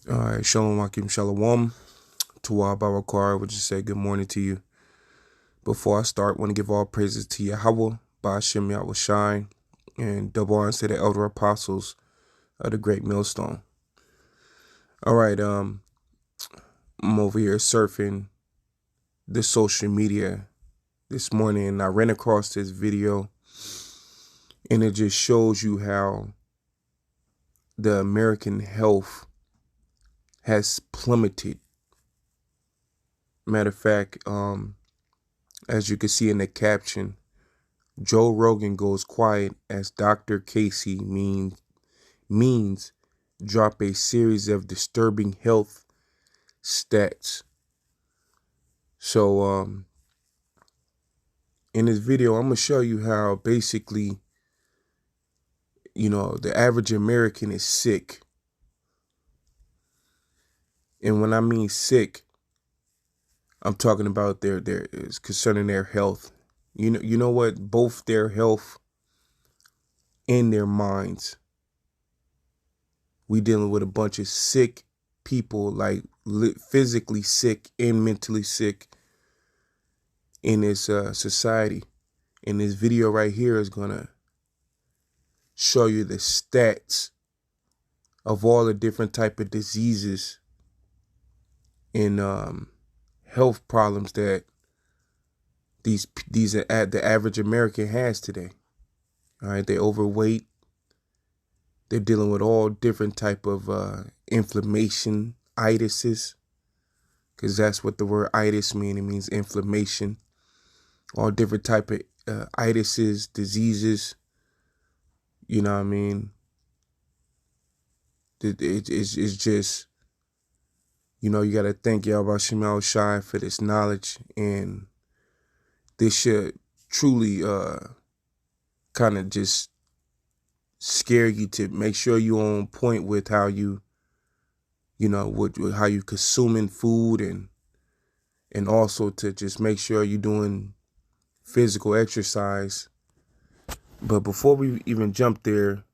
All right, Shalom Akim Shalom. Tuwa Barakar would just say good morning to you. Before I start, I want to give all praises to Yahweh, Ba'ashem Yahweh Shine, and double honors to the elder apostles of the great millstone. All right, I'm over here surfing the social media this morning, and I ran across this video, and it just shows you how the American health has plummeted. Matter of fact, as you can see in the caption, Joe Rogan goes quiet as Dr. Casey means drop a series of disturbing health stats. So in this video, I'm going to show you how basically, the average American is sick. And when I mean sick, I'm talking about their is concerning their health. You know what? Both their health and their minds. We dealing with a bunch of sick people, like physically sick and mentally sick in this society. And this video right here is gonna show you the stats of all the different type of diseases and health problems that the average American has today. All right, they're overweight. They're dealing with all different type of inflammation, itises, because that's what the word itis means. It means inflammation. All different type of itises, diseases. You know what I mean? It's just, you got to thank Yahweh Shemel Shai for this knowledge, and this should truly kind of just scare you to make sure you're on point with how how you consuming food, and also to just make sure you're doing physical exercise. But before we even jump there,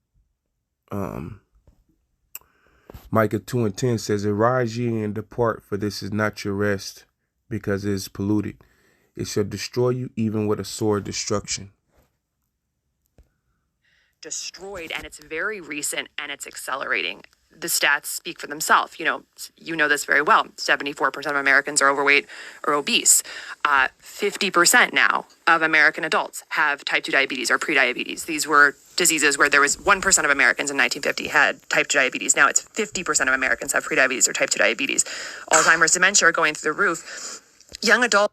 Micah 2:10 says, "Arise ye and depart, for this is not your rest, because it is polluted. It shall destroy you even with a sword destruction." Destroyed, and it's very recent, and it's accelerating. The stats speak for themselves. You know this very well. 74% of Americans are overweight or obese. 50% now of American adults have type 2 diabetes or prediabetes. These were diseases where there was 1% of Americans in 1950 had type 2 diabetes. Now it's 50% of Americans have prediabetes or type 2 diabetes. Alzheimer's, dementia are going through the roof. Young adults.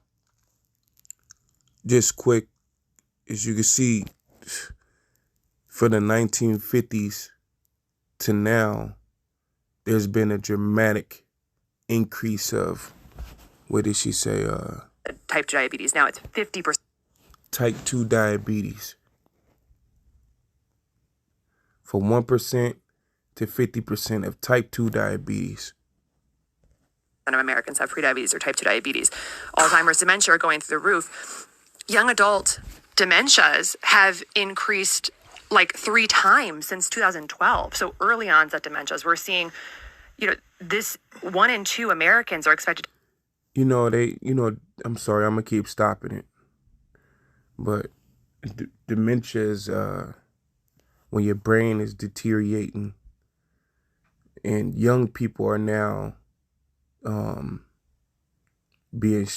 Just quick, as you can see, from the 1950s to now, there's been a dramatic increase of, what did she say? Type 2 diabetes. Now it's 50%. Type 2 diabetes. From 1% to 50% of type 2 diabetes. Of Americans have prediabetes or type 2 diabetes. Alzheimer's, dementia are going through the roof. Young adult dementias have increased like 3 times since 2012. So early onset dementias, we're seeing, this 1 in 2 Americans are expected. I'm sorry, I'm going to keep stopping it. But dementia is when your brain is deteriorating, and young people are now being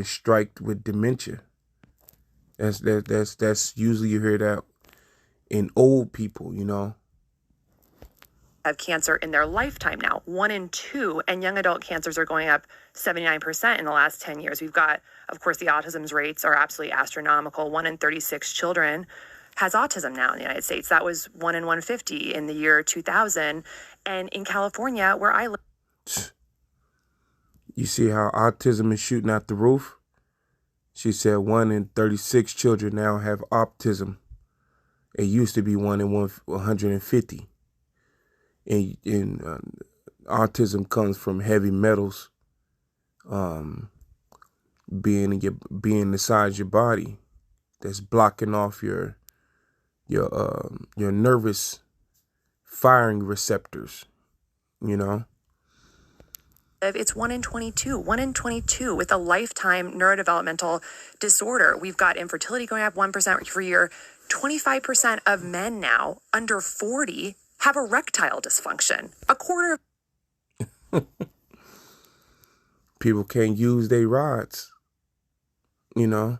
striked with dementia. That's usually, you hear that in old people, Have cancer in their lifetime now, 1 in 2, and young adult cancers are going up 79% in the last 10 years. We've got, of course, the autism rates are absolutely astronomical. 1 in 36 children has autism now in the United States. That was 1 in 150 in the year 2000. And in California, where I live. You see how autism is shooting out the roof? She said 1 in 36 children now have autism. It used to be 1 in 150. And autism comes from heavy metals being inside your body, that's blocking off your nervous firing receptors. you know. It's 1 in 22, 1 in 22 with a lifetime neurodevelopmental disorder. We've got infertility going up 1% per year. 25% of men now under 40 have erectile dysfunction. A quarter of People can't use their rods, you know,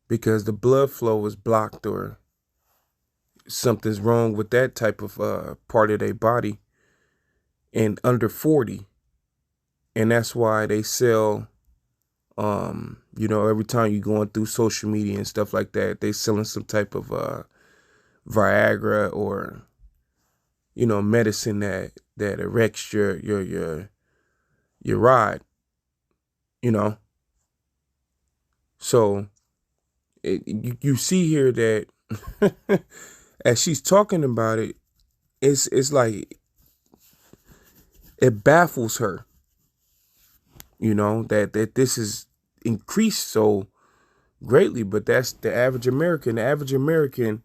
because the blood flow is blocked or something's wrong with that type of part of their body, and under 40. And that's why they sell, every time you're going through social media and stuff like that, they selling some type of Viagra or, medicine that erects your rod, you know. So you see here that as she's talking about it, it's like it baffles her, that this is increased so greatly. But that's the average American. The average American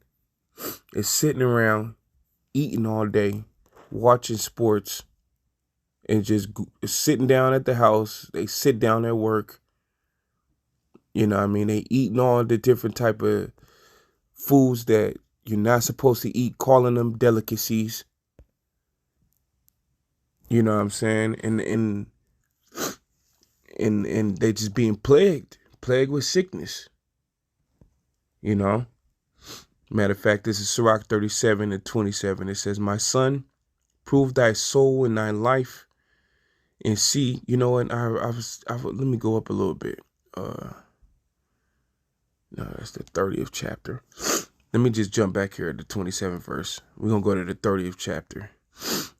is sitting around eating all day, watching sports, and just sitting down at the house. They sit down at work. They eating all the different type of foods that you're not supposed to eat, calling them delicacies. You know what I'm saying? And they just being plagued with sickness. Matter of fact, this is SlCK 37:27. It says, "My son, prove thy soul in thy life, and see." You know what? Let me go up a little bit. No, that's the 30th chapter. Let me just jump back here at the 27th verse. We're gonna go to the 30th chapter.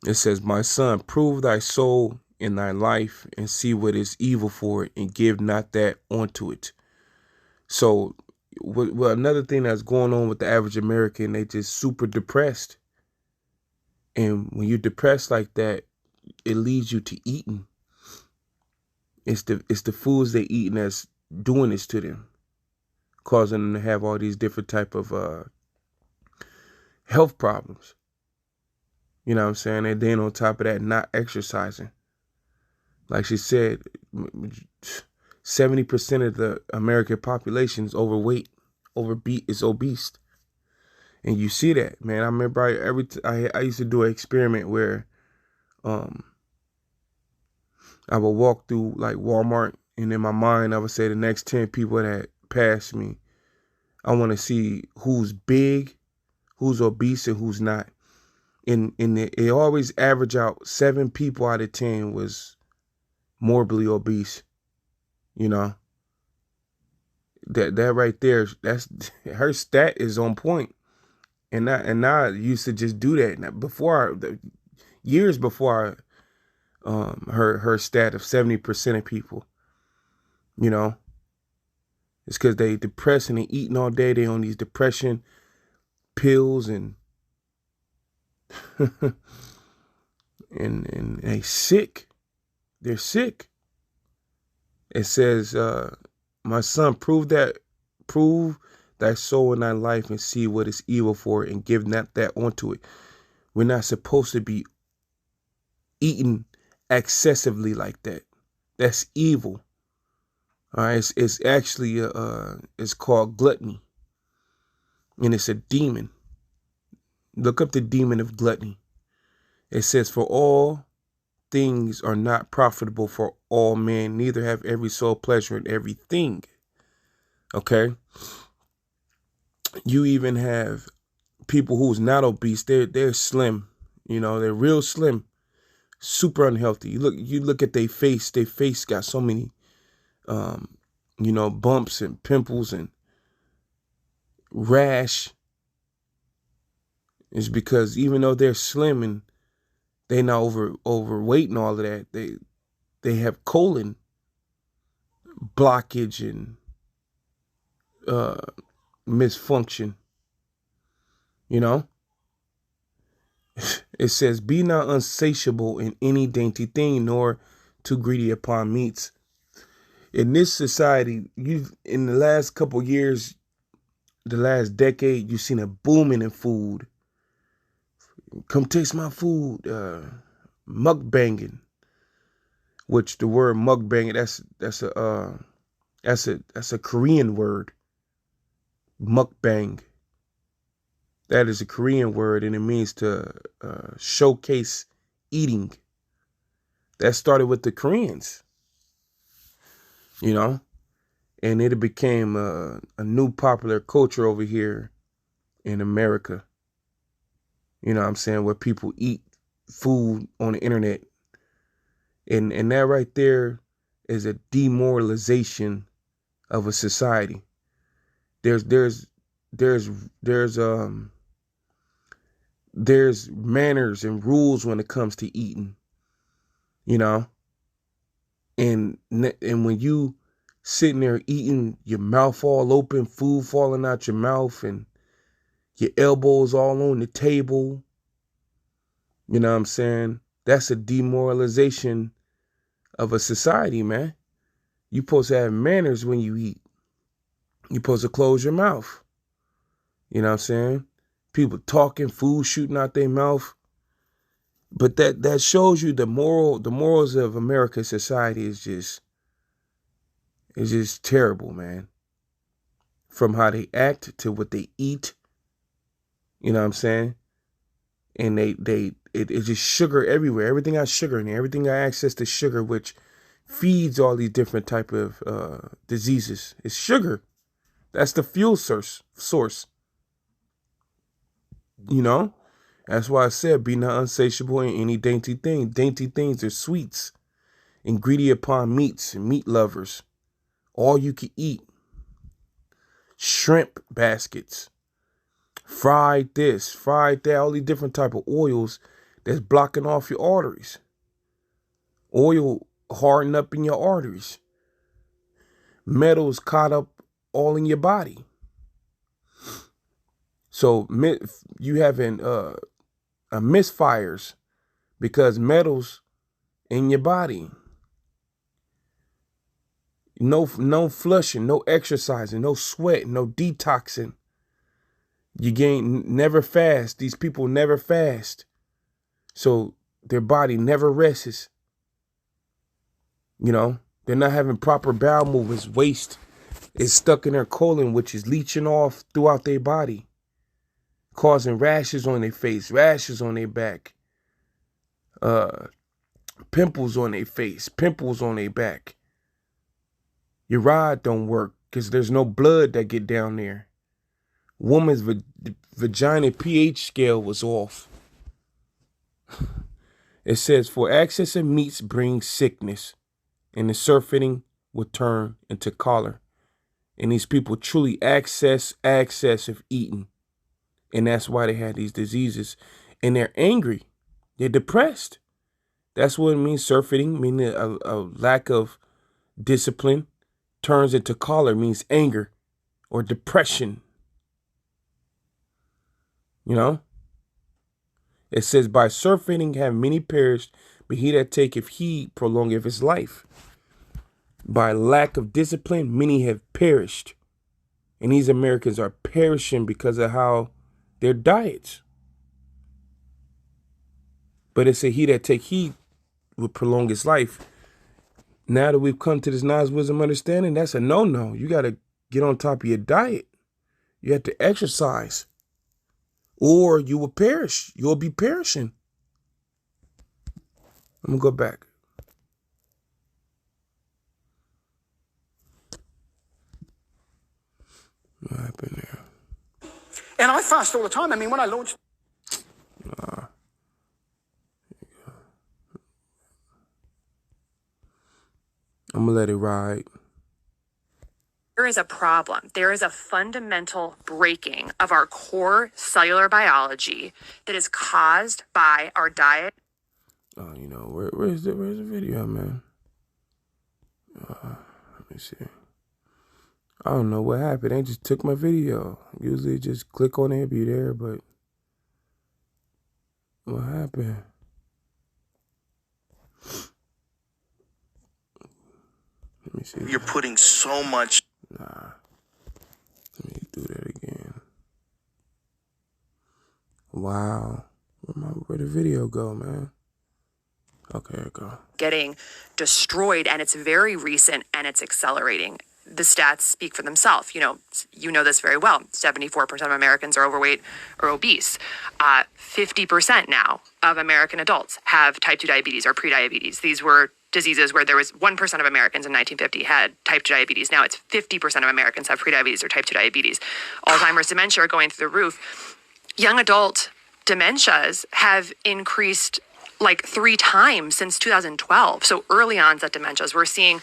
It says, "My son, prove thy soul in thy life, and see what is evil for it, and give not that unto it." So, well, another thing that's going on with the average American, they just super depressed. And when you're depressed like that, it leads you to eating. It's the foods they eating that's doing this to them, causing them to have all these different type of health problems. You know what I'm saying? And then on top of that, not exercising. Like she said, 70% of the American population is overweight, is obese. And you see that, man. I remember I used to do an experiment where I would walk through like Walmart, and in my mind I would say the next 10 people that pass me, I want to see who's big, who's obese, and who's not. And it always average out 7 people out of 10 was morbidly obese. That right there, that's her stat is on point. And now I used to just do that. Now, years before her stat of 70% of people, it's because they depressed and they eating all day. They on these depression pills and and they sick. They're sick. It says, "My son, prove thy soul in thy life, and see what is evil for it, and give not that unto it." We're not supposed to be eating excessively like that. That's evil. All right, it's actually it's called gluttony, and it's a demon. Look up the demon of gluttony. It says, "For all things are not profitable for all men, neither have every soul pleasure in everything." Okay, you even have people who's not obese. They're slim. They're real slim, super unhealthy. You look at their face. Their face got so many bumps and pimples and rash. It's because even though they're slim and they not overweight and all of that, they have colon blockage and misfunction. It says, "Be not unsatiable in any dainty thing, nor too greedy upon meats." In this society, in the last couple years, the last decade, you've seen a booming in food. Come taste my food. mukbanging, which the word mukbanging, that's a Korean word. Mukbang. That is a Korean word, and it means to showcase eating. That started with the Koreans, you know, and it became a new popular culture over here in America. You know what I'm saying? Where people eat food on the internet. And that right there is a demoralization of a society. There's there's there's there's manners and rules when it comes to eating, you know? And when you sitting there eating, your mouth all open, food falling out your mouth, and your elbows all on the table, you know what I'm saying? That's a demoralization of a society, man. You supposed to have manners when you eat. You supposed to close your mouth. You know what I'm saying? People talking, food shooting out their mouth. But that shows you the morals of American society is just terrible, man. From how they act to what they eat. You know what I'm saying? And it's just sugar everywhere. Everything has sugar in it. Everything got access to sugar, which feeds all these different type of diseases. It's sugar. That's the fuel source. You know? That's why I said be not unsatiable in any dainty thing. Dainty things are sweets, ingredient upon meats and meat lovers. All you can eat. Shrimp baskets. Fried this, fried that, all these different type of oils that's blocking off your arteries. Oil harden up in your arteries. Metals caught up all in your body. So you having misfires because metals in your body. No flushing, no exercising, no sweat, no detoxing. You never fast. These people never fast. So their body never rests. You know, they're not having proper bowel movements. Waste is stuck in their colon, which is leaching off throughout their body, causing rashes on their face, rashes on their back, pimples on their face, pimples on their back. Your rod don't work because there's no blood that get down there. Woman's vagina pH scale was off. It says, for excess of meats brings sickness, and the surfeiting will turn into choler. And these people truly excess of eating. And that's why they had these diseases. And they're angry. They're depressed. That's what it means, surfeiting, meaning a lack of discipline, turns into choler, means anger or depression. You know? It says, by surfeiting have many perished, but he that taketh heed prolongeth his life. By lack of discipline, many have perished. And these Americans are perishing because of how their diets. But it said, he that take heed will prolong his life. Now that we've come to this knowledge, wisdom, understanding, that's a no-no. You got to get on top of your diet. You have to exercise. Or you will perish. You will be perishing. I'm going to go back. What happened there? And I fast all the time. I mean, when I launched... I'm going to let it ride. There is a problem. There is a fundamental breaking of our core cellular biology that is caused by our diet. Oh, you know, where's the video, man? Let me see. I don't know what happened. They just took my video. Usually just click on it, be there, but what happened? Let me see. You're putting so much... Nah. Let me do that again. Wow. Where'd the video go, man? Okay, here we go. Getting destroyed, and it's very recent and it's accelerating. The stats speak for themselves. You know this very well. 74% of Americans are overweight or obese. 50% now of American adults have type 2 diabetes or prediabetes. These were diseases where there was 1% of Americans in 1950 had type 2 diabetes. Now it's 50% of Americans have prediabetes or type 2 diabetes. Alzheimer's, dementia are going through the roof. Young adult dementias have increased like 3 times since 2012. So early onset dementias, we're seeing,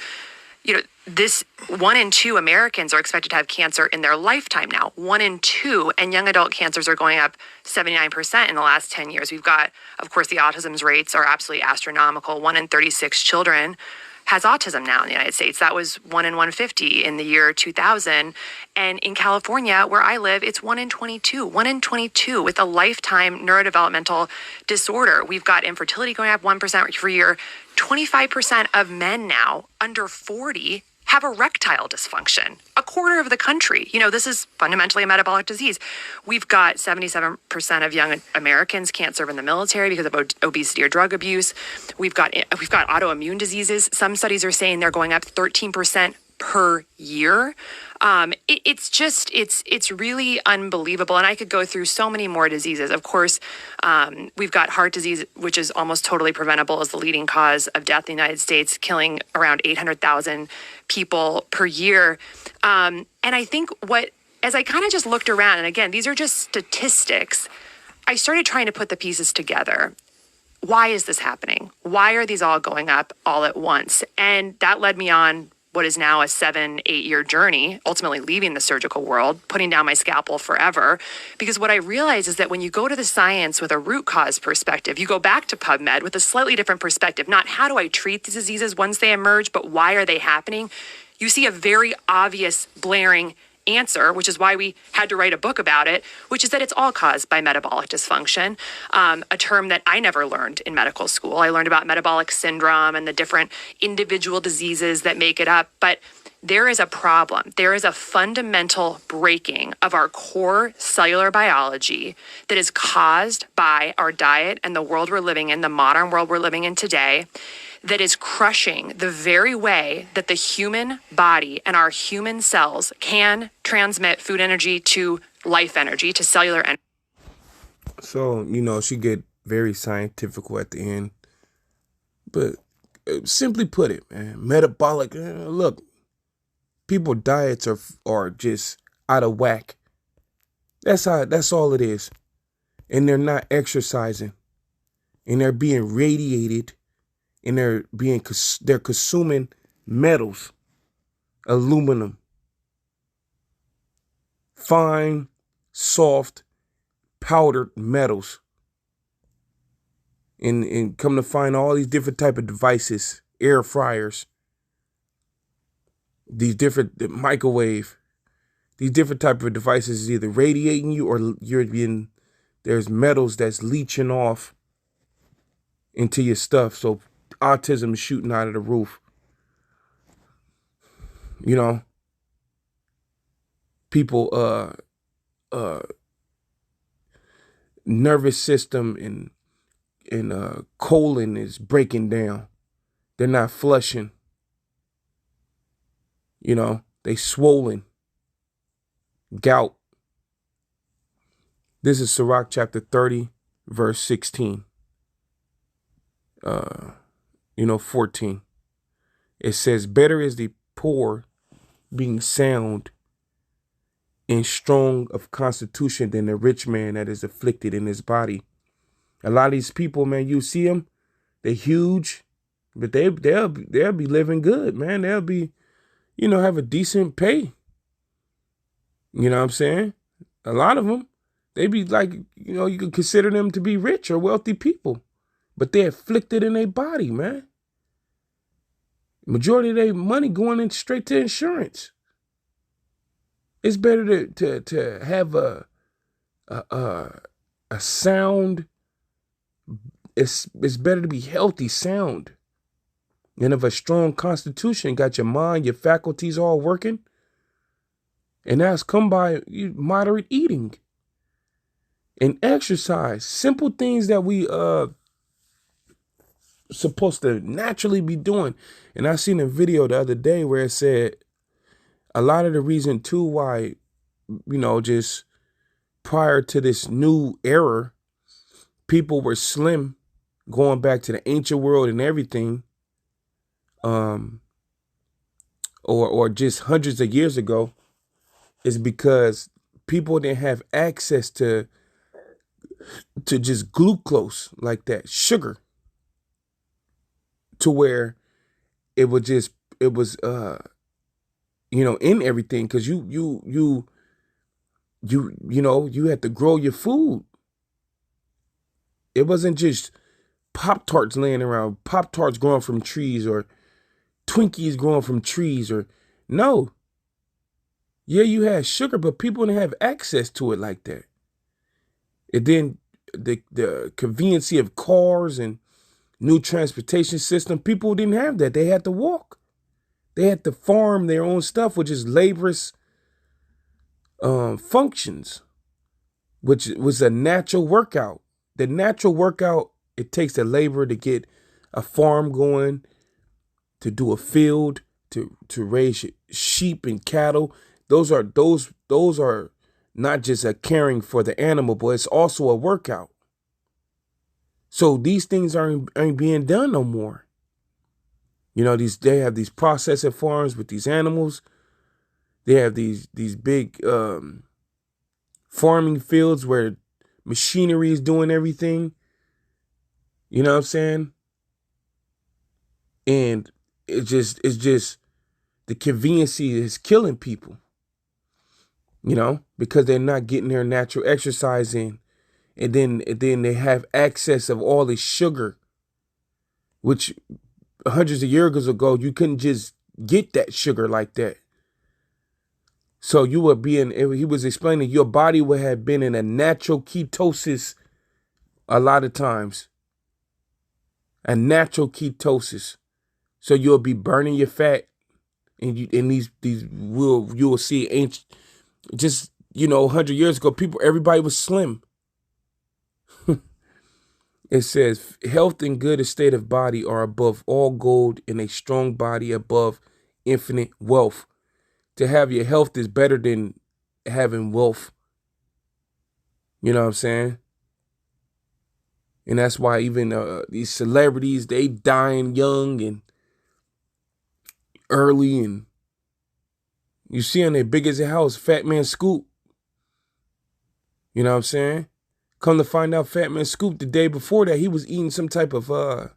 this 1 in 2 Americans are expected to have cancer in their lifetime now. 1 in 2, and young adult cancers are going up 79% in the last 10 years. We've got, of course, the autism rates are absolutely astronomical. 1 in 36 children has autism now in the United States. That was 1 in 150 in the year 2000. And in California, where I live, it's 1 in 22. 1 in 22 with a lifetime neurodevelopmental disorder. We've got infertility going up 1% per year. 25% of men now under 40 have erectile dysfunction. A quarter of the country. This is fundamentally a metabolic disease. We've got 77% of young Americans can't serve in the military because of obesity or drug abuse. We've got autoimmune diseases. Some studies are saying they're going up 13% per year. It's really unbelievable. And I could go through so many more diseases. Of course, we've got heart disease, which is almost totally preventable, as the leading cause of death in the United States, killing around 800,000 people per year. And I think as I kind of just looked around, and again, these are just statistics, I started trying to put the pieces together. Why is this happening? Why are these all going up all at once? And that led me on what is now a 7-8 year journey, ultimately leaving the surgical world, putting down my scalpel forever. Because what I realized is that when you go to the science with a root cause perspective, you go back to PubMed with a slightly different perspective, not how do I treat these diseases once they emerge, but why are they happening? You see a very obvious, blaring answer, which is why we had to write a book about it, which is that it's all caused by metabolic dysfunction, a term that I never learned in medical school. I learned about metabolic syndrome and the different individual diseases that make it up, but there is a problem. There is a fundamental breaking of our core cellular biology that is caused by our diet and the world we're living in, the modern world we're living in today, that is crushing the very way that the human body and our human cells can transmit food energy to life energy, to cellular energy. So, she get very scientific at the end. But simply put it, man, metabolic, look, people diets are just out of whack. That's all it is. And they're not exercising. And they're being radiated. And they're consuming metals, aluminum, fine, soft, powdered metals. And come to find all these different type of devices, air fryers, these different microwave, these different type of devices is either radiating you or there's metals that's leaching off into your stuff. So autism is shooting out of the roof. People nervous system and colon is breaking down. They're not flushing. They swollen. Gout. This is SlCK chapter 30, verse 16. 14. It says, better is the poor being sound and strong of constitution than the rich man that is afflicted in his body. A lot of these people, man, you see them, they're huge, but they'll be living good, man. They'll be, have a decent pay. You know what I'm saying? A lot of them, they be like, you could consider them to be rich or wealthy people, but they're afflicted in their body, man. Majority of their money going in straight to insurance. It's better to have a sound. It's better to be healthy, sound, and have a strong constitution. Got your mind, your faculties all working, and that's come by moderate eating and exercise. Simple things that we supposed to naturally be doing. And I seen a video the other day where it said a lot of the reason too why, just prior to this new era, people were slim, going back to the ancient world and everything, or just hundreds of years ago, is because people didn't have access to just glucose like that, sugar, to where it was in everything, because you had to grow your food. It wasn't just Pop-Tarts laying around, Pop-Tarts growing from trees, or Twinkies growing from trees, or no. Yeah, you had sugar, but people didn't have access to it like that. And then the conveniency of cars and new transportation system, people didn't have that. They had to walk. They had to farm their own stuff, which is laborious functions, which was a natural workout. The natural workout, it takes a labor to get a farm going, to do a field, to raise sheep and cattle. Those are not just a caring for the animal, but it's also a workout. So these things aren't being done no more. They have these processing farms with these animals. They have these big farming fields where machinery is doing everything. You know what I'm saying? And it's just the conveniency is killing people. Because they're not getting their natural exercise in. And then they have access of all this sugar, which hundreds of years ago, you couldn't just get that sugar like that. So he was explaining, your body would have been in a natural ketosis a lot of times. A natural ketosis. So you'll be burning your fat, and you will see ancient, just 100 years ago, everybody was slim. It says, health and good estate of body are above all gold, and a strong body above infinite wealth. To have your health is better than having wealth. You know what I'm saying? And that's why even these celebrities, they dying young and early, and you see on their big as a house, Fat Man Scoop. You know what I'm saying? Come to find out, Fat Man Scoop, the day before that, he was eating some type of, I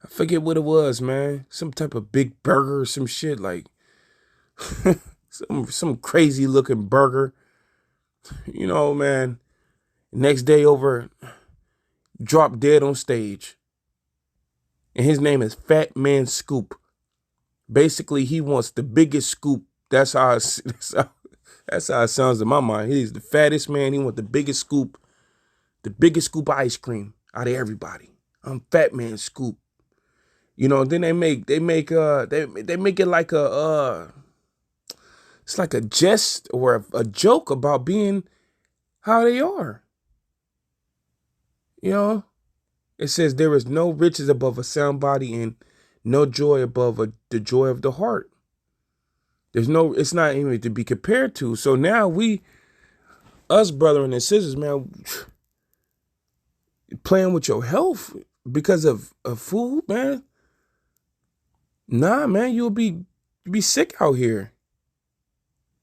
forget what it was, man. Some type of big burger or some shit, like some crazy looking burger. Man. Next day over, dropped dead on stage. And his name is Fat Man Scoop. Basically, he wants the biggest scoop. That's how it sounds in my mind. He's the fattest man. He wants the biggest scoop of ice cream out of everybody. I'm Fat Man Scoop. Then they make it like it's like a jest or a joke about being how they are. It says there is no riches above a sound body and no joy above the joy of the heart. It's not even to be compared to. So now us brethren and sisters, man, playing with your health because of food, man. Nah, man, you'll be sick out here.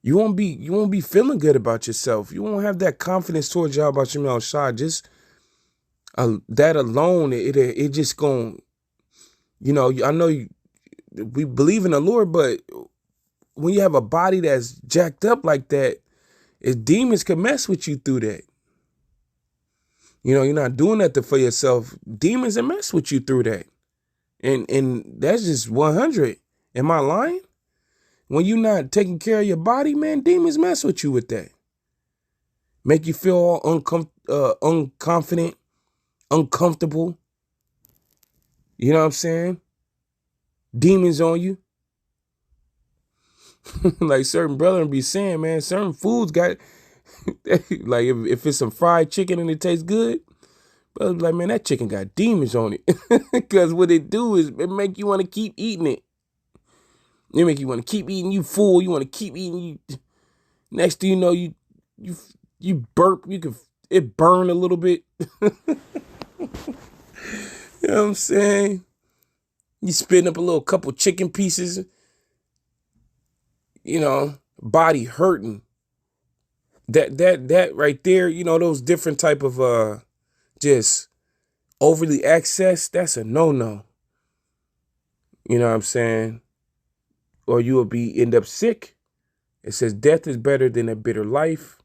You won't be feeling good about yourself. You won't have that confidence towards y'all about your outside. Just that alone, it just gonna, I know we believe in the Lord, but when you have a body that's jacked up like that, demons can mess with you through that. You're not doing that for yourself. Demons can mess with you through that. And that's just 100. Am I lying? When you're not taking care of your body, man, demons mess with you with that. Make you feel all unconfident, uncomfortable. You know what I'm saying? Demons on you. Like certain brethren be saying, man, certain foods got, like if it's some fried chicken and it tastes good, But I was like, man, that chicken got demons on it. Because what it do is it make you want to keep eating it. It make you want to keep eating. You full. You want to keep eating. You next thing you know, you burp. It burn a little bit. You know what I'm saying? You spitting up a little couple chicken pieces. You know, body hurting. That right there. You know, those different type of just overly accessed. That's a no. You know what I'm saying? Or you will end up sick. It says death is better than a bitter life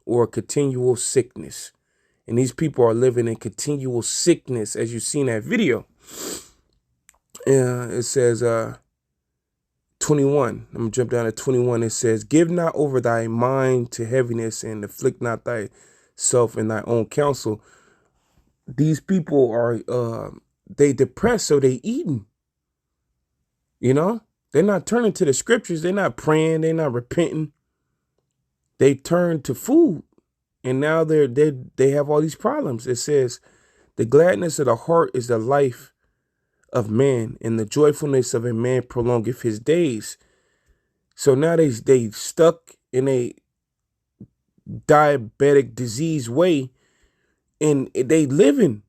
or a continual sickness. And these people are living in continual sickness, as you see in that video. It says 21. I'm going to jump down to 21. It says, give not over thy mind to heaviness and afflict not thyself in thy own counsel. These people are, they depressed, so they eating. You know? They're not turning to the scriptures. They're not praying. They're not repenting. They turn to food. And now they have all these problems. It says, the gladness of the heart is the life of man, and the joyfulness of a man prolongeth his days. So now they stuck in a diabetic disease way, and they living.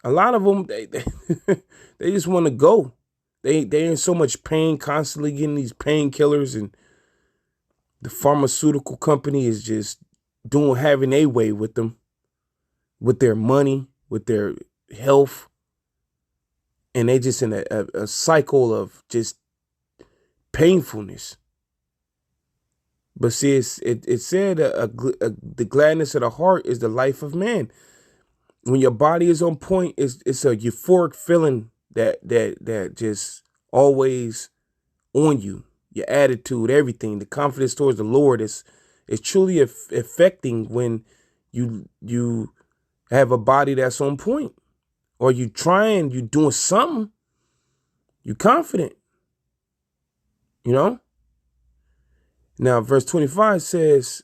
A lot of them, they just want to go. They're in so much pain, constantly getting these painkillers, and the pharmaceutical company is just having a way with them, with their money, with their health. And they just in a cycle of just painfulness. But see, it said the gladness of the heart is the life of man. When your body is on point, it's a euphoric feeling that just always on you. Your attitude, everything, the confidence towards the Lord is truly affecting when you have a body that's on point. Or you doing something, you confident, you know? Now, verse 25 says,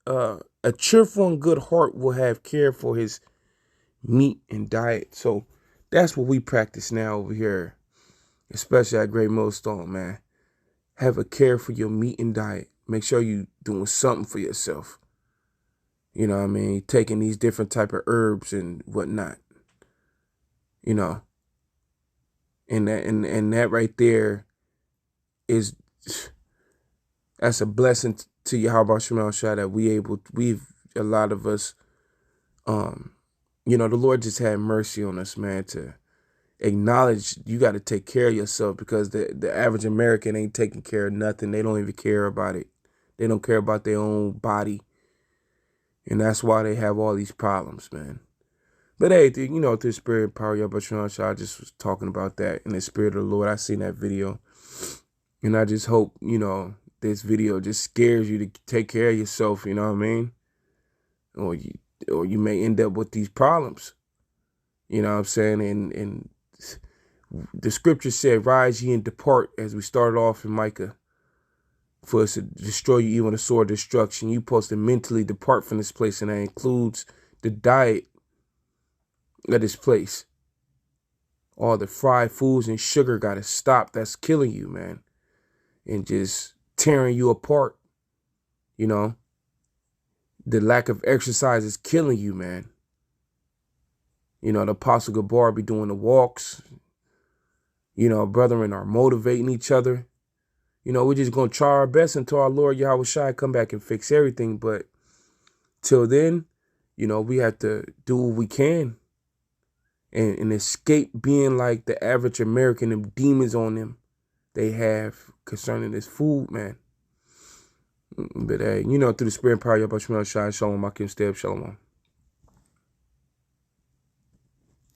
a cheerful and good heart will have care for his meat and diet. So that's what we practice now over here, especially at Great Millstone, man. Have a care for your meat and diet. Make sure you doing something for yourself. You know what I mean? Taking these different type of herbs and whatnot. You know, and that right there that's a blessing to Yahweh Shemel Shah that a lot of us, you know, the Lord just had mercy on us, man, to acknowledge you got to take care of yourself, because the average American ain't taking care of nothing. They don't even care about it. They don't care about their own body. And that's why they have all these problems, man. But hey, you know, through the spirit and power, Yahweh Shemel Shah, I just was talking about that in the spirit of the Lord. I seen that video. And I just hope, you know, this video just scares you to take care of yourself, you know what I mean? Or you may end up with these problems. You know what I'm saying? And the scripture said, rise ye and depart, as we started off in Micah, for us to destroy you even a sword of destruction. You're supposed to mentally depart from this place, and that includes the diet of this place. All the fried foods and sugar got to stop. That's killing you, man. And just tearing you apart. You know, the lack of exercise is killing you, man. You know, the Apostle Gabar be doing the walks. You know, brethren are motivating each other. You know, we're just going to try our best until our Lord Yahweh Shai come back and fix everything. But till then, you know, we have to do what we can and escape being like the average American and demons on them they have concerning this food, man. But hey, you know, through the spirit and power, Yahweh Shai, Shalom, Akim, Steb, Shalom.